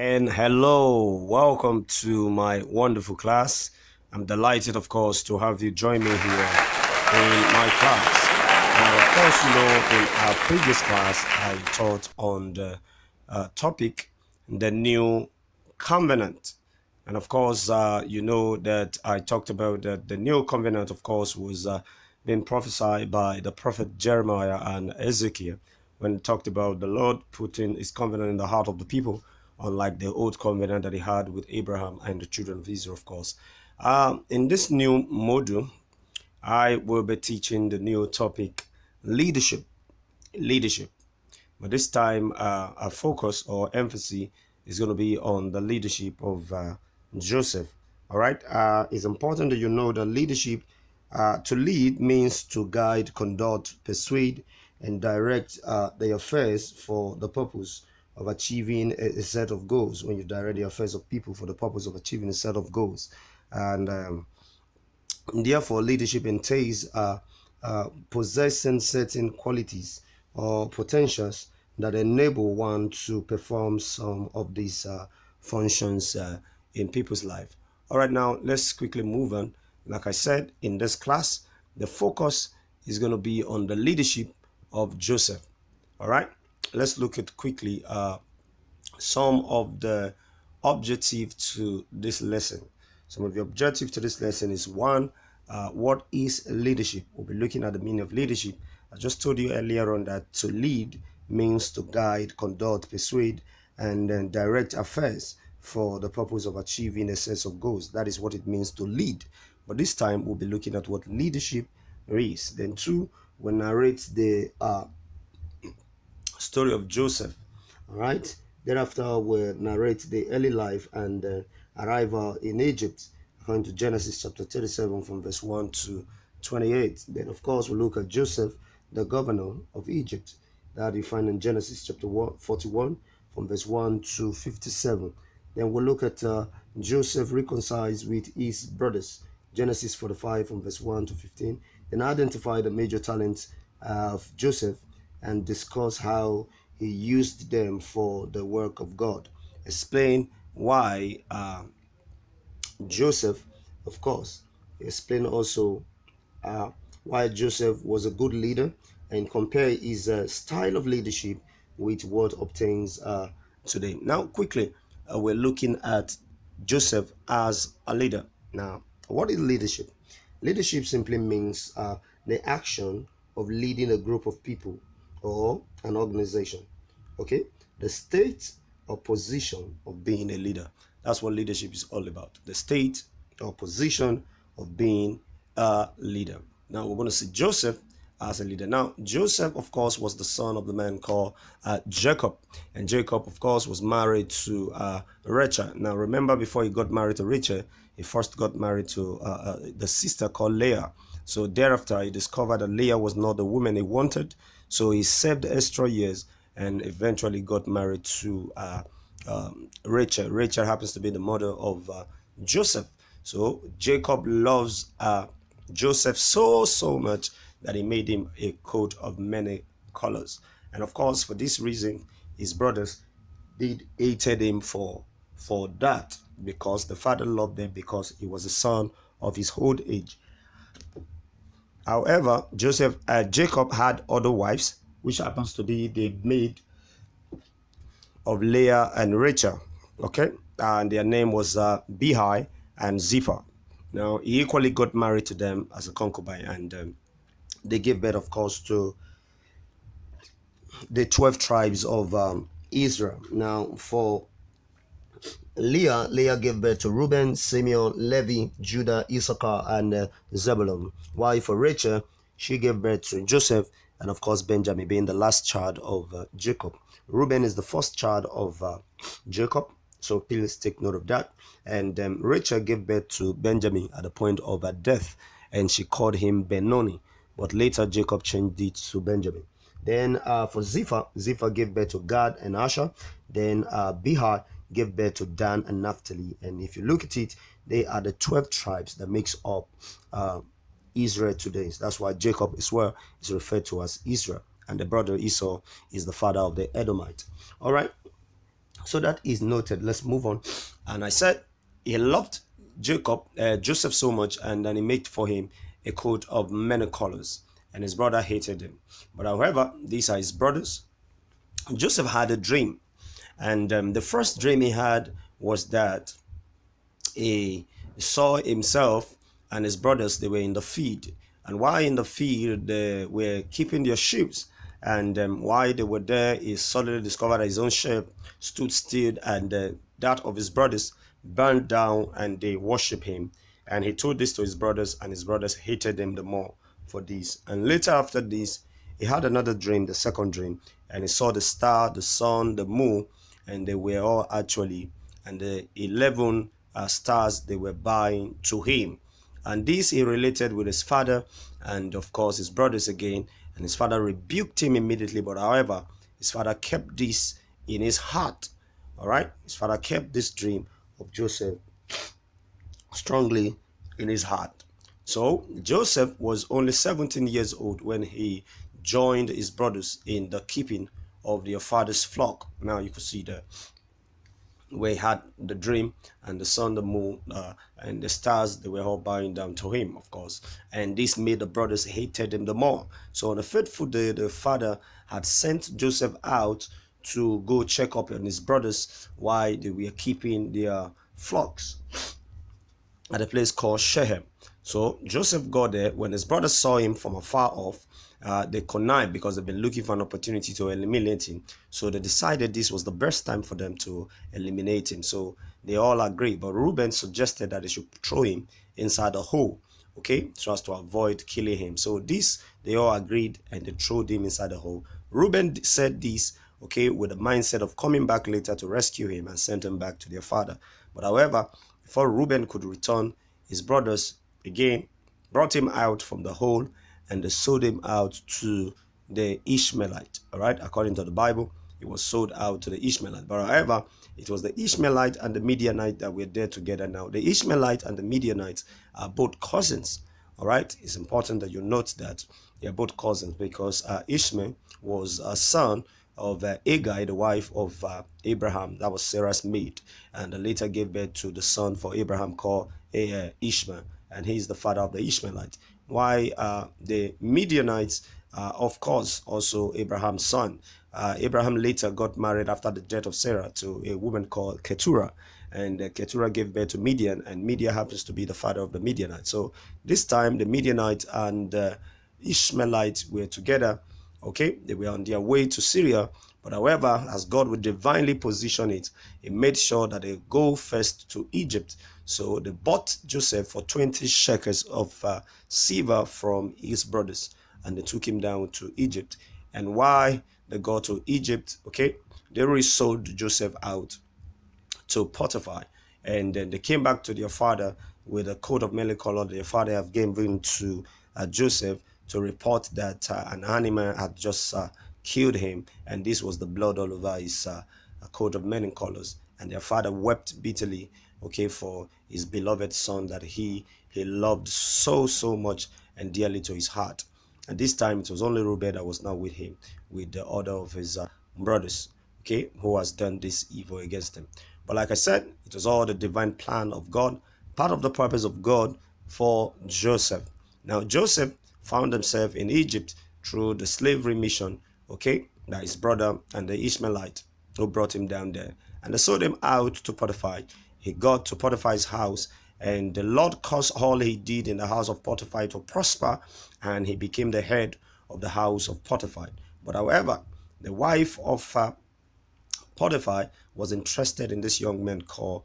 And hello, welcome to my wonderful class. I'm delighted, of course, to have you join me here in my class. Now, of course, in our previous class, I taught on the topic, the new covenant. And of course, you know that I talked about that the new covenant, of course, was being prophesied by the prophet Jeremiah and Ezekiel when it talked about the Lord putting his covenant in the heart of the people, unlike the old covenant that he had with Abraham and the children of Israel, of course. In this new module, I will be teaching the new topic, leadership. Leadership. But this time, our focus or emphasis is going to be on the leadership of Joseph. All right. It's important that you know that leadership, to lead means to guide, conduct, persuade, and direct the affairs for the purpose of achieving a set of goals. When you direct the affairs of people for the purpose of achieving a set of goals, and therefore, leadership entails possessing certain qualities or potentials that enable one to perform some of these functions in people's life. All right, now let's quickly move on. Like I said, in this class, the focus is going to be on the leadership of Joseph. All right, let's look at quickly some of the objective to this lesson. Some of the objective to this lesson is one, what is leadership? We'll be looking at the meaning of leadership. I just told you earlier on that to lead means to guide, conduct, persuade, and then direct affairs for the purpose of achieving a set of goals. That is what it means to lead. But this time we'll be looking at what leadership is. Then two, we'll narrate the story of Joseph. All right. Thereafter, we'll narrate the early life and arrival in Egypt, according to Genesis chapter 37 from verse 1 to 28. Then, of course, we'll look at Joseph, the governor of Egypt, that you find in Genesis chapter 41 from verse 1 to 57. Then we'll look at Joseph reconciles with his brothers, Genesis 45 from verse 1 to 15. Then identify the major talents of Joseph and discuss how he used them for the work of God. Explain why Joseph, of course, explain also why Joseph was a good leader and compare his style of leadership with what obtains today. Now, quickly, we're looking at Joseph as a leader. Now, what is leadership? Leadership simply means the action of leading a group of people or an organization. Okay, the state or position of being a leader. That's what leadership is all about. The state or position of being a leader. Now we're going to see Joseph as a leader. Now Joseph, of course, was the son of the man called Jacob, and Jacob, of course, was married to Rachel. Now remember, before he got married to Rachel, he first got married to the sister called Leah. So thereafter, he discovered that Leah was not the woman he wanted. So he served extra years and eventually got married to Rachel. Rachel happens to be the mother of Joseph. So Jacob loves Joseph so much that he made him a coat of many colors. And of course, for this reason, his brothers did hated him for that, because the father loved him because he was a son of his old age. However, Jacob had other wives, which happens to be the maid of Leah and Rachel. Okay, and their name was Bilhah and Zipporah. Now he equally got married to them as a concubine, and they gave birth, of course, to the 12 tribes of Israel. Now for Leah gave birth to Reuben, Simeon, Levi, Judah, Issachar, and Zebulun. While for Rachel, she gave birth to Joseph and, of course, Benjamin, being the last child of Jacob. Reuben is the first child of Jacob, so please take note of that. And Rachel gave birth to Benjamin at the point of her death, and she called him Benoni, but later Jacob changed it to Benjamin. Then for Zipporah gave birth to Gad and Asher. Then Bilhah gave birth to Dan and Naphtali. And if you look at it, they are the 12 tribes that makes up Israel today. So that's why Jacob as well is referred to as Israel. And the brother Esau is the father of the Edomite. All right. So that is noted. Let's move on. And I said he loved Joseph so much, and then he made for him a coat of many colors, and his brother hated him. But however, these are his brothers. Joseph had a dream, and the first dream he had was that he saw himself and his brothers. They were in the field, and while in the field they were keeping their sheep, and while they were there, he suddenly discovered that his own sheep stood still, and that of his brothers burned down, and they worship him. And he told this to his brothers, and his brothers hated him the more for this. And later after this, he had another dream, the second dream, and he saw the star, the sun, the moon, and they were all actually, and the 11 stars, they were bowing to him. And this he related with his father and, of course, his brothers again. And his father rebuked him immediately. But however, his father kept this in his heart. All right. His father kept this dream of Joseph strongly in his heart. So Joseph was only 17 years old when he joined his brothers in the keeping of their father's flock. Now you can see that where he had the dream, and the sun, the moon, and the stars, they were all bowing down to him, of course. And this made the brothers hated him the more. So on a fateful day, the father had sent Joseph out to go check up on his brothers while they were keeping their flocks at a place called Shechem. So Joseph got there. When his brothers saw him from afar off, they connived because they've been looking for an opportunity to eliminate him. So they decided this was the best time for them to eliminate him. So they all agreed. But Reuben suggested that they should throw him inside a hole, okay, so as to avoid killing him. So this, they all agreed, and they threw him inside the hole. Reuben said this, okay, with the mindset of coming back later to rescue him and send him back to their father. But however, before Reuben could return, his brothers again brought him out from the hole, and they sold him out to the Ishmaelite. All right, according to the Bible, he was sold out to the Ishmaelite. But however, it was the Ishmaelite and the Midianite that were there together now. The Ishmaelite and the Midianites are both cousins. All right, it's important that you note that they are both cousins, because Ishmael was a son of Agai, the wife of Abraham. That was Sarah's maid, and later gave birth to the son for Abraham called Ishmael, and he is the father of the Ishmaelites. Why the Midianites, of course, also Abraham's son. Abraham later got married after the death of Sarah to a woman called Keturah, and Keturah gave birth to Midian, and Midian happens to be the father of the Midianites. So this time the Midianite and Ishmaelites were together. Okay, they were on their way to Syria, but however, as God would divinely position it, he made sure that they go first to Egypt. So they bought Joseph for 20 shekels of silver from his brothers, and they took him down to Egypt. And why they got to Egypt, okay, they already sold Joseph out to Potiphar, and then they came back to their father with a coat of many color their father have given to Joseph, to report that an animal had just killed him, and this was the blood all over his coat of many colors. And their father wept bitterly, okay, for his beloved son that he loved so much and dearly to his heart. And this time it was only Reuben that was now with him, with the other of his brothers, okay, who has done this evil against him. But like I said, it was all the divine plan of God, part of the purpose of God for Joseph. Now Joseph found himself in Egypt through the slavery mission, okay, that his brother and the Ishmaelite who brought him down there. And they sold him out to Potiphar. He got to Potiphar's house, and the Lord caused all he did in the house of Potiphar to prosper, and he became the head of the house of Potiphar. But however, the wife of Potiphar was interested in this young man called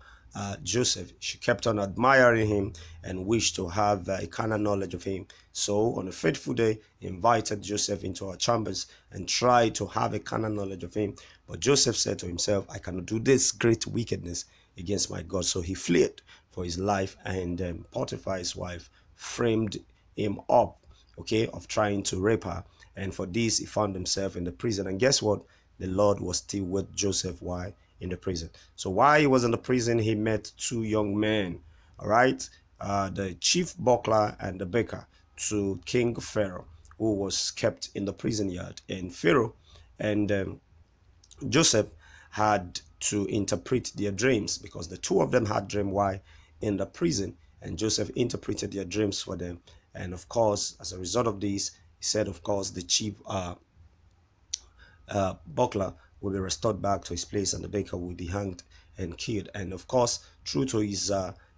Joseph. She kept on admiring him and wished to have a carnal knowledge of him. So on a fateful day, he invited Joseph into her chambers and tried to have a carnal knowledge of him. But Joseph said to himself, I cannot do this great wickedness against my God. So he fled for his life, and Potiphar's wife framed him up, okay, of trying to rape her. And for this, he found himself in the prison. And guess what? The Lord was still with Joseph while in the prison. So while he was in the prison, he met two young men, all right, the chief buckler and the baker to King Pharaoh, who was kept in the prison yard. And Pharaoh and Joseph had to interpret their dreams, because the two of them had dream while in the prison, and Joseph interpreted their dreams for them. And of course, as a result of this, he said, of course, the chief buckler will be restored back to his place, and the baker will be hanged and killed. And of course, true to his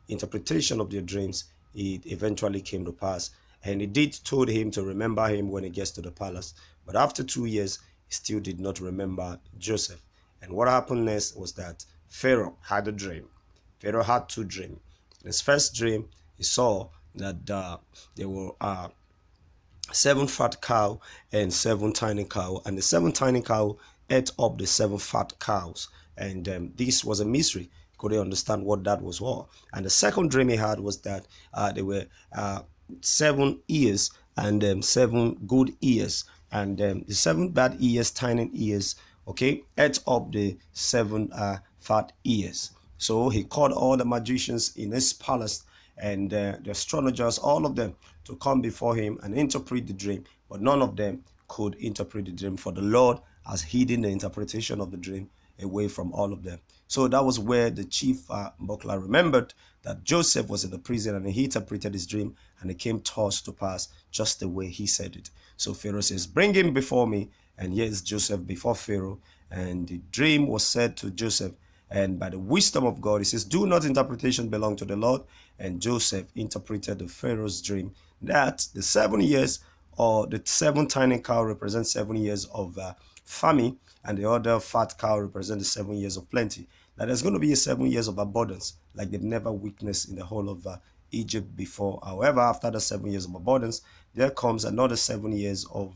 interpretation of their dreams, it eventually came to pass. And he did told him to remember him when he gets to the palace. But after 2 years, he still did not remember Joseph. And what happened next was that Pharaoh had a dream. Pharaoh had two dreams. In his first dream, he saw that there were 7 fat cow and 7 tiny cow, and the 7 tiny cow ate up the 7 fat cows. And this was a mystery. He couldn't understand what that was all. And the second dream he had was that there were 7 ears and 7 good ears, and the 7 bad ears, tiny ears, okay, ate up the 7 fat ears. So he called all the magicians in his palace and the astrologers, all of them, to come before him and interpret the dream. But none of them could interpret the dream, for the Lord has hidden the interpretation of the dream away from all of them. So that was where the chief buckler remembered that Joseph was in the prison, and he interpreted his dream, and it came to pass just the way he said it. So Pharaoh says, "Bring him before me." And here's Joseph before Pharaoh, and the dream was said to Joseph, and by the wisdom of God, he says, "Do not interpretation belong to the Lord?" And Joseph interpreted the Pharaoh's dream that the 7 years, or the 7 tiny cow, represent 7 years of famine, and the other fat cow represent the 7 years of plenty. That there's going to be a 7 years of abundance like they've never witnessed in the whole of Egypt before. However, after the 7 years of abundance, there comes another 7 years of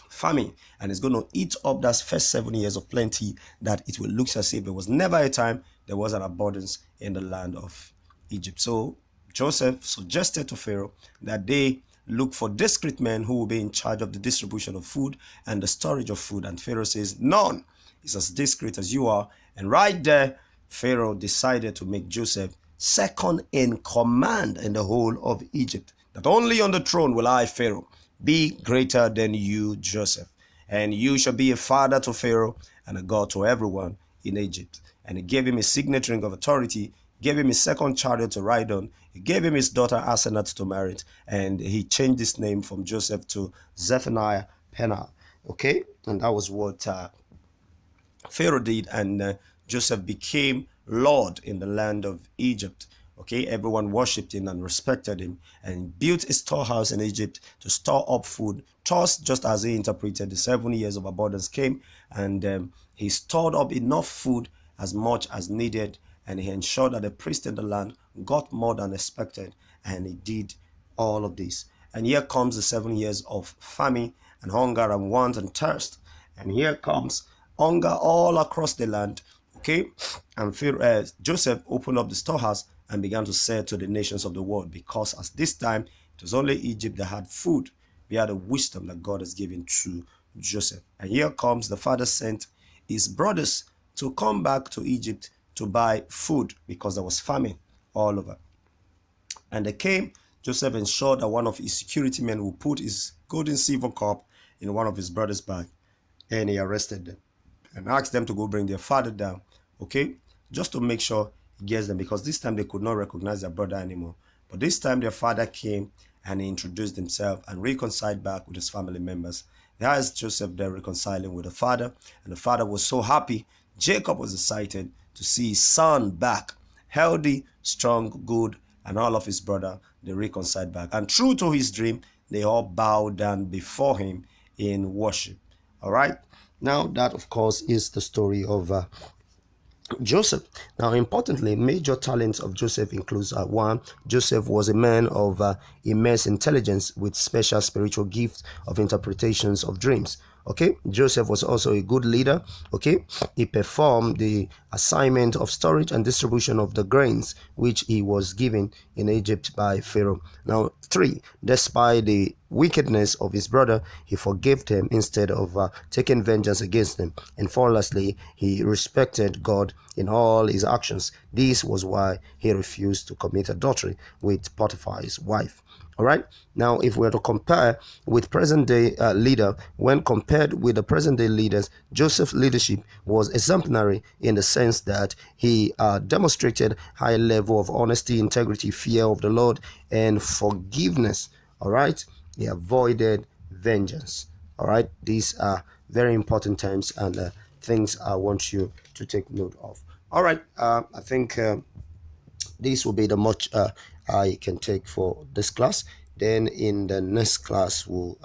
famine, and it's going to eat up that first 7 years of plenty, that it will look as if there was never a time there was an abundance in the land of Egypt. So Joseph suggested to Pharaoh that they look for discreet men who will be in charge of the distribution of food and the storage of food. And Pharaoh says, "None is as discreet as you are." And right there, Pharaoh decided to make Joseph second in command in the whole of Egypt. That only on the throne will I, Pharaoh, be greater than you, Joseph. And you shall be a father to Pharaoh and a God to everyone in Egypt. And he gave him a signet ring of authority, gave him his second chariot to ride on. He gave him his daughter Asenath to marry it. And he changed his name from Joseph to Zephaniah Penuel. Okay? And that was what Pharaoh did. And Joseph became Lord in the land of Egypt. Okay, everyone worshipped him and respected him, and built a storehouse in Egypt to store up food. Thus, just as he interpreted, the 7 years of abundance came, and he stored up enough food, as much as needed, and he ensured that the priests in the land got more than expected, and he did all of this. And here comes the 7 years of famine and hunger and want and thirst, and here comes hunger all across the land. Okay, and Joseph opened up the storehouse and began to sell to the nations of the world, because at this time it was only Egypt that had food. We had the wisdom that God has given to Joseph. And here comes the father sent his brothers to come back to Egypt to buy food, because there was famine all over. And they came. Joseph ensured that one of his security men would put his gold and silver cup in one of his brothers' bag, and he arrested them and asked them to go bring their father down, okay, just to make sure he gets them, because this time they could not recognize their brother anymore. But this time their father came and he introduced himself and reconciled back with his family members. There is Joseph there reconciling with the father, and the father was so happy. Jacob was excited to see his son back, healthy, strong, good, and all of his brother, they reconciled back. And true to his dream, they all bowed down before him in worship. All right. Now that, of course, is the story of Joseph. Now, importantly, major talents of Joseph includes one, Joseph was a man of immense intelligence with special spiritual gifts of interpretations of dreams. Okay, Joseph was also a good leader. Okay, he performed the assignment of storage and distribution of the grains which he was given in Egypt by Pharaoh. Now, 3, despite the wickedness of his brother, he forgave them instead of taking vengeance against them. And 4, lastly, he respected God in all his actions. This was why he refused to commit adultery with Potiphar's wife. All right. Now, if we are to compare with present day leader, when compared with the present day leaders, Joseph's leadership was exemplary in the sense that he demonstrated high level of honesty, integrity, fear of the Lord, and forgiveness. All right. He avoided vengeance. All right. These are very important terms and things I want you to take note of. All right. I think this will be the much I can take for this class. Then in the next class we'll